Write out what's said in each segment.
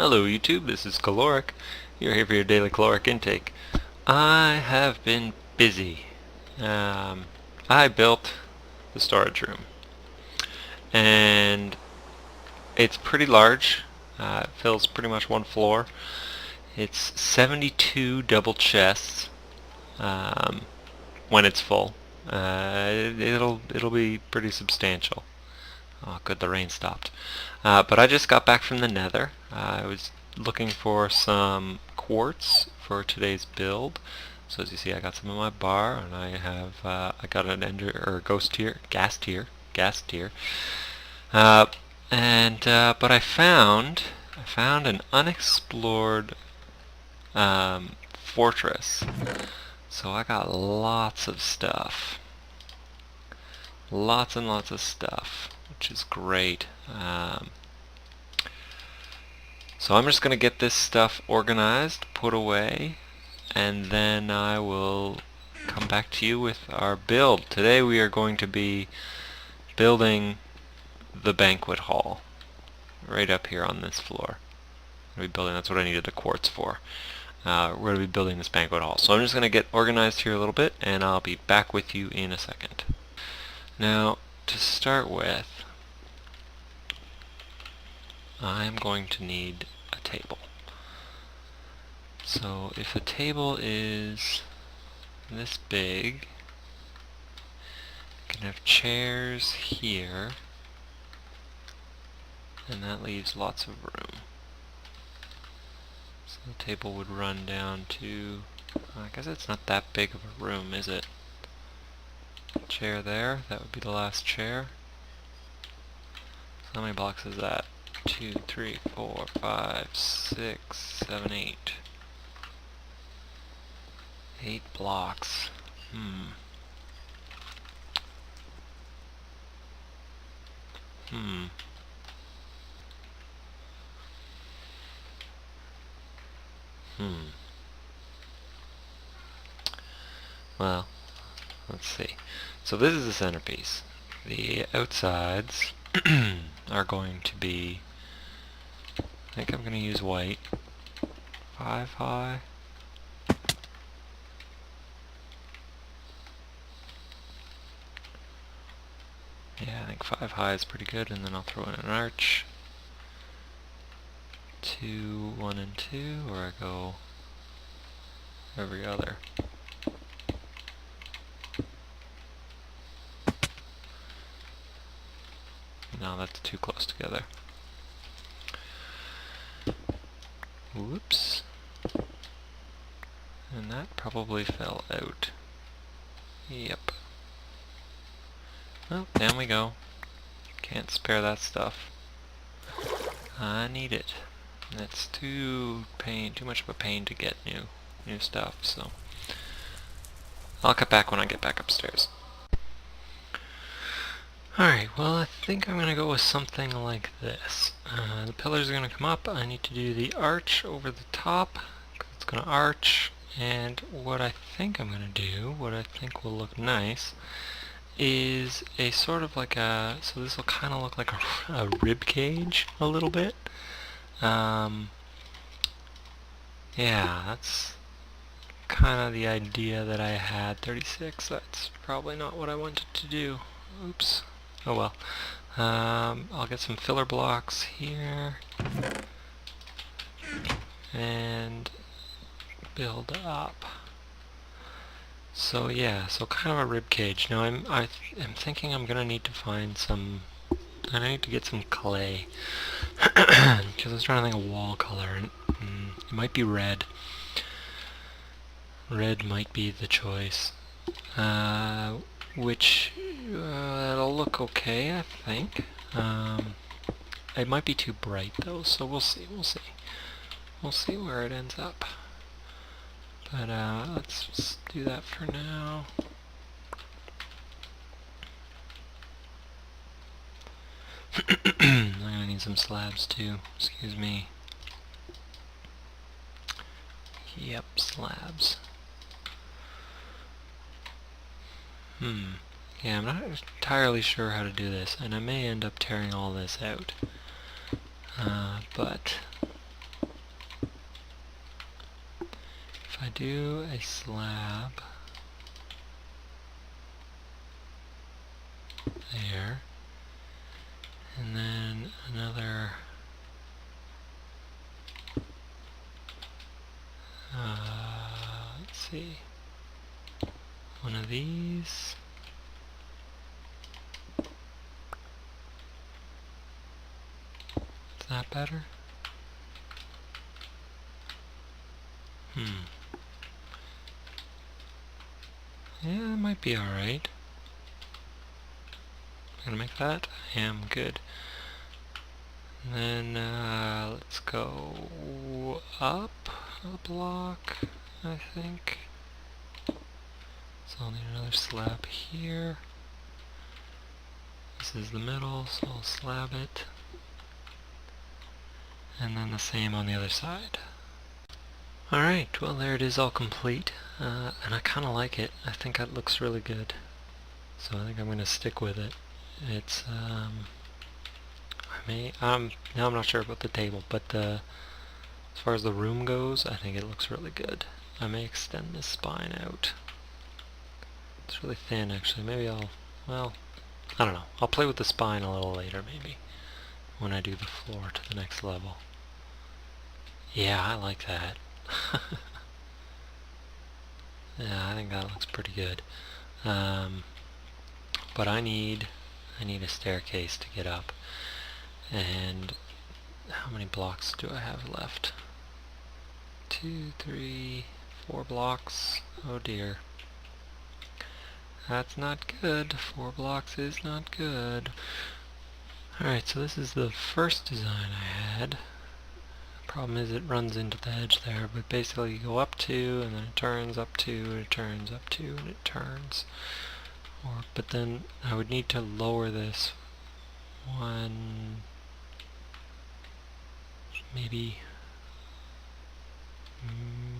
Hello YouTube, this is Caloric. You're here for your Daily Caloric Intake. I have been busy. I built the storage room. And it's pretty large. It fills pretty much one floor. It's 72 double chests when it's full. It'll be pretty substantial. Oh, good, the rain stopped. But I just got back from the Nether. I was looking for some quartz for today's build. So as you see, I got some in my bar, and I got an gas tier. But I found an unexplored fortress. So I got lots of stuff. Lots and lots of stuff, which is great. So I'm just going to get this stuff organized, put away, and then I will come back to you with our build. Today we are going to be building the banquet hall right up here on this floor. That's what I needed the quartz for. We're going to be building this banquet hall. So I'm just going to get organized here a little bit, and I'll be back with you in a second. Now, to start with, I'm going to need a table. So if a table is this big, I can have chairs here, and that leaves lots of room. So the table would run down to, I guess it's not that big of a room, is it? Chair there, that would be the last chair. So how many blocks is that? 2, 3, 4, 5, 6, 7, 8. 8 blocks. Well, let's see. So this is the centerpiece. The outsides are going to be, I think I'm going to use white. 5 high. Yeah, I think 5 high is pretty good, and then I'll throw in an arch. 2, 1, and 2, or I go every other. No, that's too close together. Whoops. And that probably fell out. Yep. Well, down we go. Can't spare that stuff. I need it. And it's too much of a pain to get new stuff, so I'll cut back when I get back upstairs. Alright, well, I think I'm going to go with something like this. The pillars are going to come up. I need to do the arch over the top, because it's going to arch. And what I think I'm going to do, what I think will look nice, is a sort of like a, so this will kind of look like a rib cage a little bit. Yeah, that's kind of the idea that I had. 36, that's probably not what I wanted to do. Oops. Oh well. I'll get some filler blocks here and build up. So yeah, so kind of a rib cage. Now I'm thinking I'm gonna need to find some. I need to get some clay because I was trying to think of wall color, and it might be red. Red might be the choice. Which it'll look okay, I think. It might be too bright though, so we'll see. We'll see where it ends up. But let's just do that for now. I'm gonna need some slabs too. Excuse me. Yep, slabs. Yeah, I'm not entirely sure how to do this, and I may end up tearing all this out. But if I do a slab there, and then another let's see, one of these. Is that better? Yeah, that might be alright. I'm gonna make that. I am good. And then let's go up a block, I think. So I'll need another slab here. This is the middle, so I'll slab it. And then the same on the other side. Alright, well there it is, all complete. And I kind of like it. I think that looks really good. So I think I'm going to stick with it. It's, now I'm not sure about the table, but as far as the room goes, I think it looks really good. I may extend this spine out. It's really thin, actually. Maybe well, I don't know. I'll play with the spine a little later, maybe, when I do the floor to the next level. Yeah, I like that. Yeah, I think that looks pretty good. But I need a staircase to get up. And how many blocks do I have left? 2, 3, 4 blocks. Oh dear. That's not good. 4 blocks is not good. Alright, so this is the first design I had. Problem is it runs into the edge there, but basically you go up 2, and then it turns, up 2, and it turns, up 2, and it turns. But then I would need to lower this one, maybe,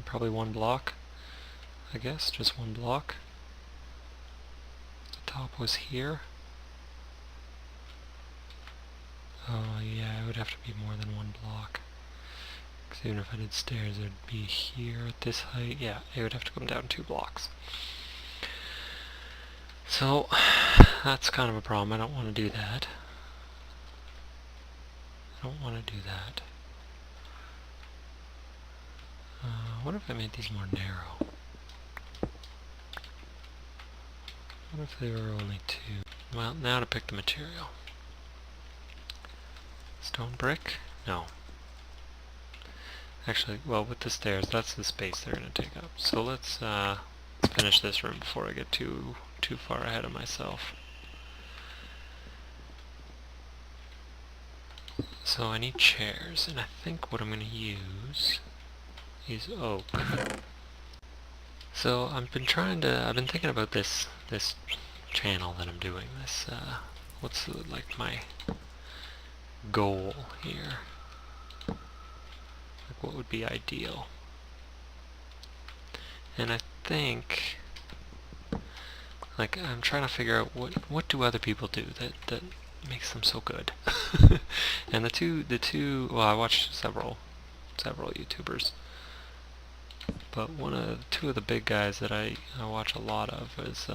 probably 1 block, I guess, just 1 block. The top was here. Oh yeah, it would have to be more than 1 block. Because even if I did stairs, it would be here at this height. Yeah, it would have to come down 2 blocks. So, that's kind of a problem. I don't want to do that. What if I made these more narrow? What if they were only 2? Well, now to pick the material. Stone brick? No. Actually, well, with the stairs, that's the space they're going to take up. So let's finish this room before I get too far ahead of myself. So I need chairs, and I think what I'm going to use is oak. So I've been thinking about this channel that I'm doing. What's like my goal here? Like what would be ideal? And I think, like, I'm trying to figure out what do other people do that makes them so good. And the two well, I watched several YouTubers, but two of the big guys that I watch a lot of is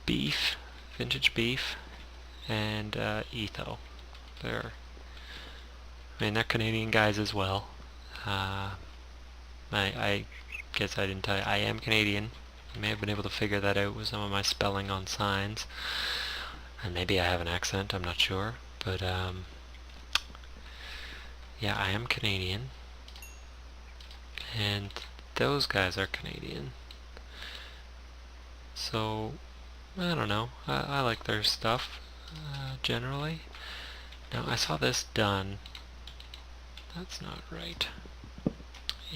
Beef, Vintage Beef, and Etho. They're Canadian guys as well. I guess I didn't tell you, I am Canadian. You may have been able to figure that out with some of my spelling on signs. And maybe I have an accent, I'm not sure. But, yeah, I am Canadian. And those guys are Canadian. So, I don't know. I like their stuff, generally. Now, I saw this done. That's not right.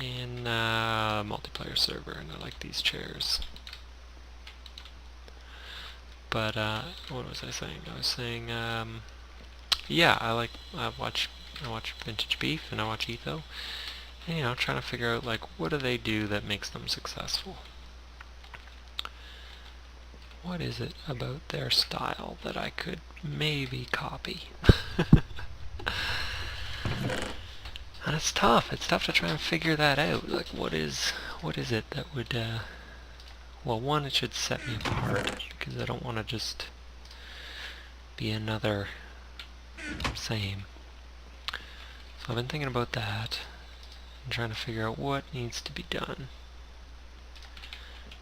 In a multiplayer server, and I like these chairs. But what was I saying? I was saying, yeah, I watch Vintage Beef and I watch Etho, and trying to figure out like what do they do that makes them successful. What is it about their style that I could maybe copy? And I it's tough. It's tough to try and figure that out. Like, what is it that would, well, one, it should set me apart, because I don't want to just be another same. So I've been thinking about that, and trying to figure out what needs to be done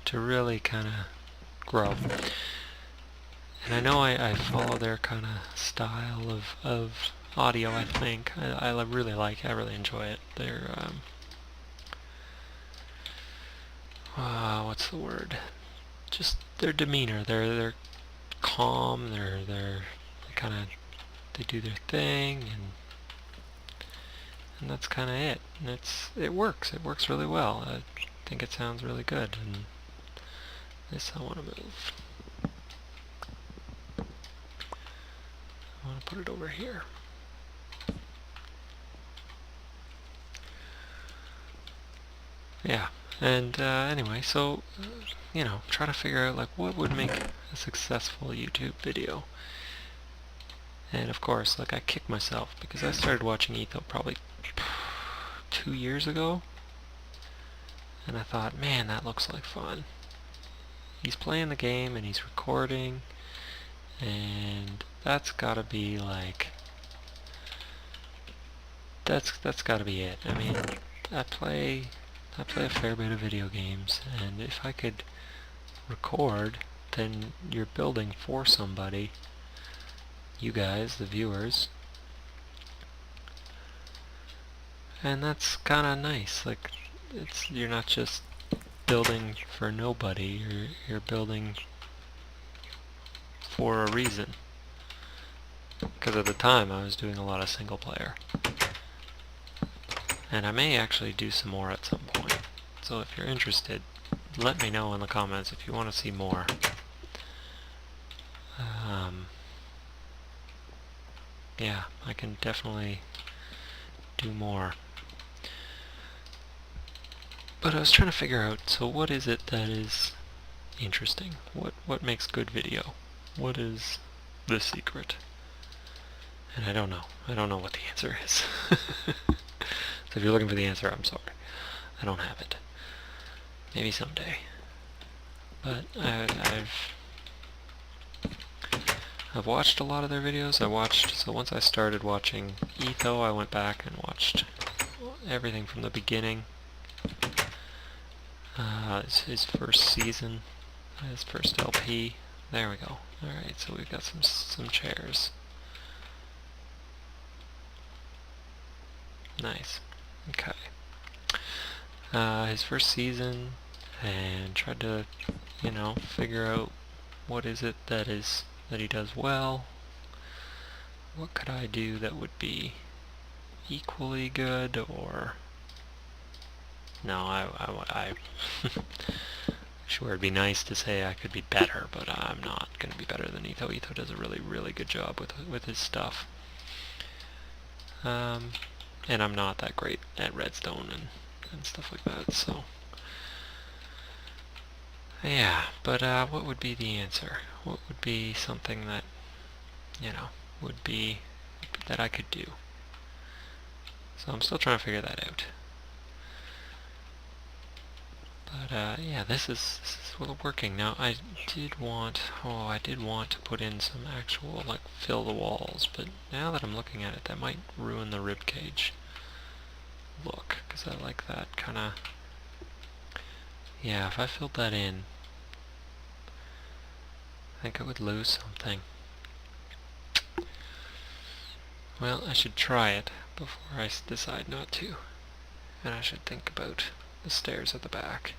to really kind of grow. And I know I follow their kind of style of audio, I think. I really like it. I really enjoy it. They're, what's the word? Just their demeanor. They're calm. They kind of, they do their thing, and that's kind of it. And it works. It works really well. I think it sounds really good. And this I want to move. I want to put it over here. Yeah, and anyway, so, try to figure out, like, what would make a successful YouTube video. And of course, like, I kick myself, because I started watching Etho probably 2 years ago, and I thought, man, that looks like fun. He's playing the game, and he's recording, and that's gotta be, like, that's gotta be it. I mean, I play a fair bit of video games, and if I could record, then you're building for somebody, you guys, the viewers, and that's kind of nice. Like, you're not just building for nobody, you're building for a reason. Because at the time I was doing a lot of single player. And I may actually do some more at some point. So if you're interested, let me know in the comments if you want to see more. Yeah, I can definitely do more. But I was trying to figure out, so what is it that is interesting? What makes good video? What is the secret? And I don't know. I don't know what the answer is. So if you're looking for the answer, I'm sorry. I don't have it. Maybe someday. But I've watched a lot of their videos. So once I started watching Etho, I went back and watched everything from the beginning. It's his first season, his first LP. There we go. Alright, so we've got some chairs. Nice. Okay. His first season, and tried to, figure out what is it that he does well. What could I do that would be equally good, or no? I sure, it'd be nice to say I could be better, but I'm not going to be better than Etho. Etho does a really, really good job with his stuff. And I'm not that great at redstone and stuff like that, so yeah. But what would be the answer? What would be something that, would be that I could do? So I'm still trying to figure that out. But yeah, this is working. Now I did want to put in some actual, like, fill the walls, but now that I'm looking at it, that might ruin the ribcage look, because I like that kind of, yeah, if I filled that in, I think I would lose something. Well, I should try it before I decide not to, and I should think about the stairs at the back.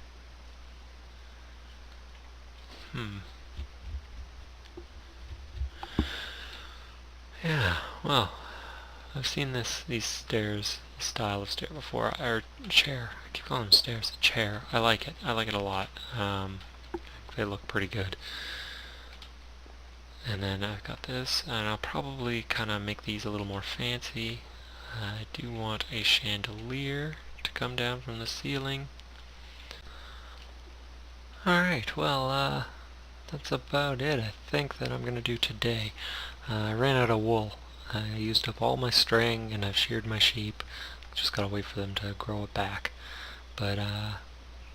Yeah, well, I've seen these stairs, style of stair before, or chair. I keep calling them stairs. A chair. I like it. I like it a lot. They look pretty good. And then I've got this, and I'll probably kind of make these a little more fancy. I do want a chandelier to come down from the ceiling. Alright, well, that's about it, I think, that I'm going to do today. I ran out of wool. I used up all my string, and I've sheared my sheep. Just gotta wait for them to grow it back. But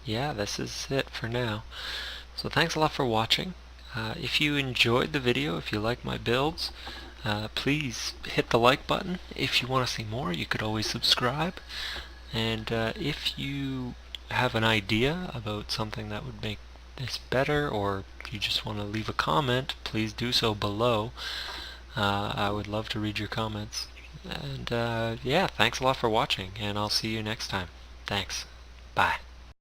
yeah, this is it for now. So thanks a lot for watching. If you enjoyed the video, if you like my builds, please hit the like button. If you want to see more, you could always subscribe. And if you have an idea about something that would make this better, or you just want to leave a comment, please do so below. I would love to read your comments. And yeah, thanks a lot for watching, and I'll see you next time. Thanks. Bye.